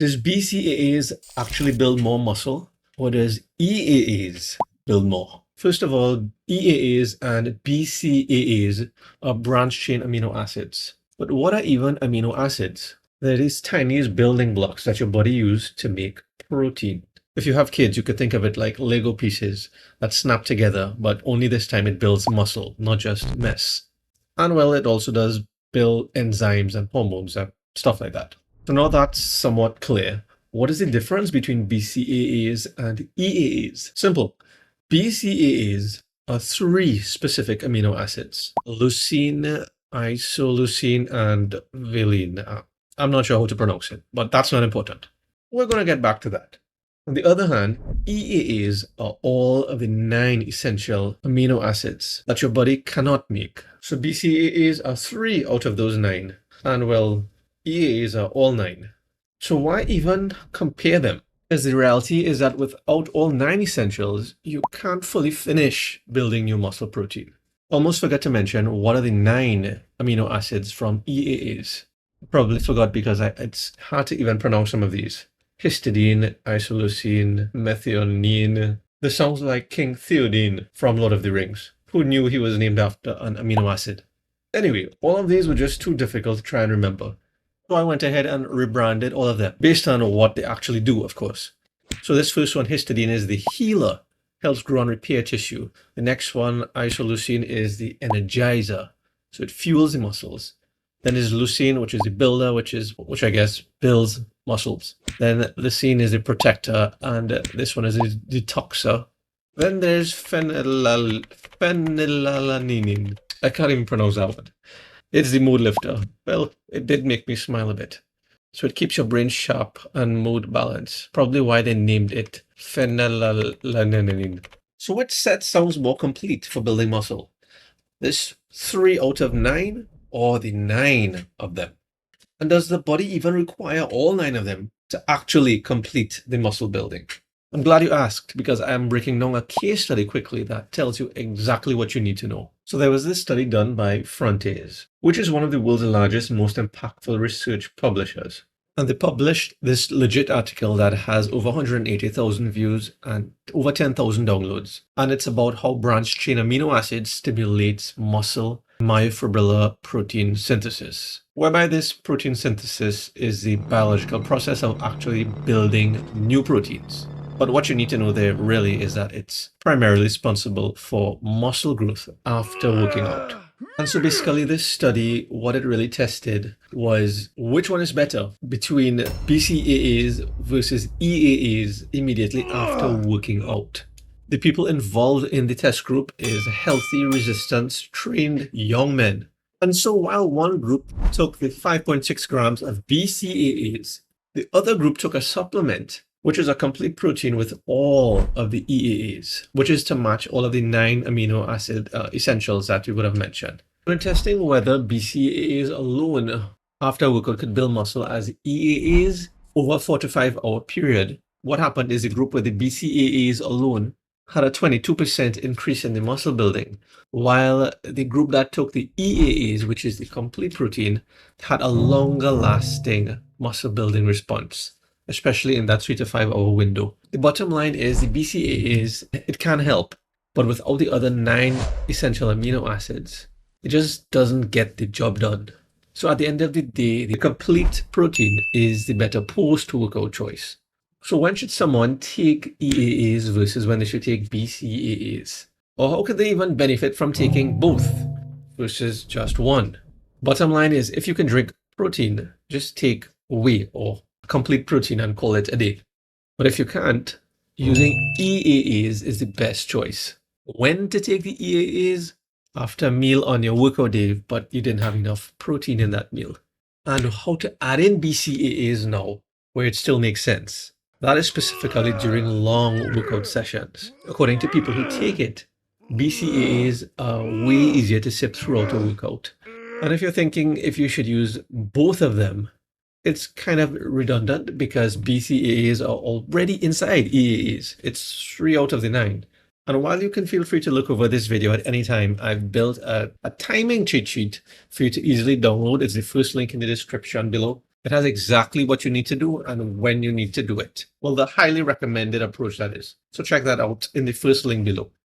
Does BCAAs actually build more muscle, or does EAAs build more? First of all, EAAs and BCAAs are branched chain amino acids. But what are even amino acids? They're these tiniest building blocks that your body uses to make protein. If you have kids, you could think of it like Lego pieces that snap together, but only this time it builds muscle, not just mess. And well, it also does build enzymes and hormones and stuff like that. So now that's somewhat clear. What is the difference between BCAAs and EAAs? Simple. BCAAs are three specific amino acids: leucine, isoleucine, and valine. I'm not sure how to pronounce it, but that's not important. We're going to get back to that. On the other hand, EAAs are all of the 9 essential amino acids that your body cannot make. So BCAAs are 3 out of those 9, and well, EAAs are all 9. So why even compare them? Because the reality is that without all 9 essentials, you can't fully finish building your muscle protein. Almost forgot to mention what are the 9 amino acids from EAAs. Probably forgot because it's hard to even pronounce some of these. Histidine, isoleucine, methionine. This sounds like King Theoden from Lord of the Rings. Who knew he was named after an amino acid? Anyway, all of these were just too difficult to try and remember. So I went ahead and rebranded all of them based on what they actually do, of course. So this first one, histidine, is the healer, helps grow and repair tissue. The next one, isoleucine, is the energizer, so it fuels the muscles. Then there's leucine, which is the builder, which I guess builds muscles. Then leucine is the protector, and this one is the detoxer. Then there's phenylalanine. I can't even pronounce that one. It's the mood lifter. Well, it did make me smile a bit. So it keeps your brain sharp and mood balanced. Probably why they named it phenylalanine. So which set sounds more complete for building muscle? This 3 out of 9 or the 9 of them? And does the body even require all 9 of them to actually complete the muscle building? I'm glad you asked, because I am breaking down a case study quickly that tells you exactly what you need to know. So there was this study done by Frontiers, which is one of the world's largest, most impactful research publishers. And they published this legit article that has over 180,000 views and over 10,000 downloads. And it's about how branched chain amino acids stimulates muscle myofibrillar protein synthesis, whereby this protein synthesis is the biological process of actually building new proteins. But what you need to know there really is that it's primarily responsible for muscle growth after working out. And so basically this study, what it really tested was which one is better between BCAAs versus EAAs immediately after working out. The people involved in the test group is healthy, resistance, trained young men. And so while one group took the 5.6 grams of BCAAs, the other group took a supplement, which is a complete protein with all of the EAAs, which is to match all of the 9 amino acid essentials that we would have mentioned. When testing whether BCAAs alone after workout could build muscle as EAAs over a 4 to 5 hour period, what happened is the group with the BCAAs alone had a 22% increase in the muscle building, while the group that took the EAAs, which is the complete protein, had a longer lasting muscle building response, especially in that 3 to 5 hour window. The bottom line is the BCAAs, it can help, but without the other 9 essential amino acids, it just doesn't get the job done. So at the end of the day, the complete protein is the better post-workout choice. So when should someone take EAAs versus when they should take BCAAs? Or how could they even benefit from taking both versus just one? Bottom line is, if you can drink protein, just take whey or complete protein and call it a day. But if you can't, using EAAs is the best choice. When to take the EAAs? After a meal on your workout day, but you didn't have enough protein in that meal. And how to add in BCAAs now, where it still makes sense. That is specifically during long workout sessions. According to people who take it, BCAAs are way easier to sip throughout a workout. And if you're thinking if you should use both of them, it's kind of redundant because BCAAs are already inside EAAs. It's 3 out of the 9. And while you can feel free to look over this video at any time, I've built a timing cheat sheet for you to easily download. It's the first link in the description below. It has exactly what you need to do and when you need to do it. Well, the highly recommended approach that is. So check that out in the first link below.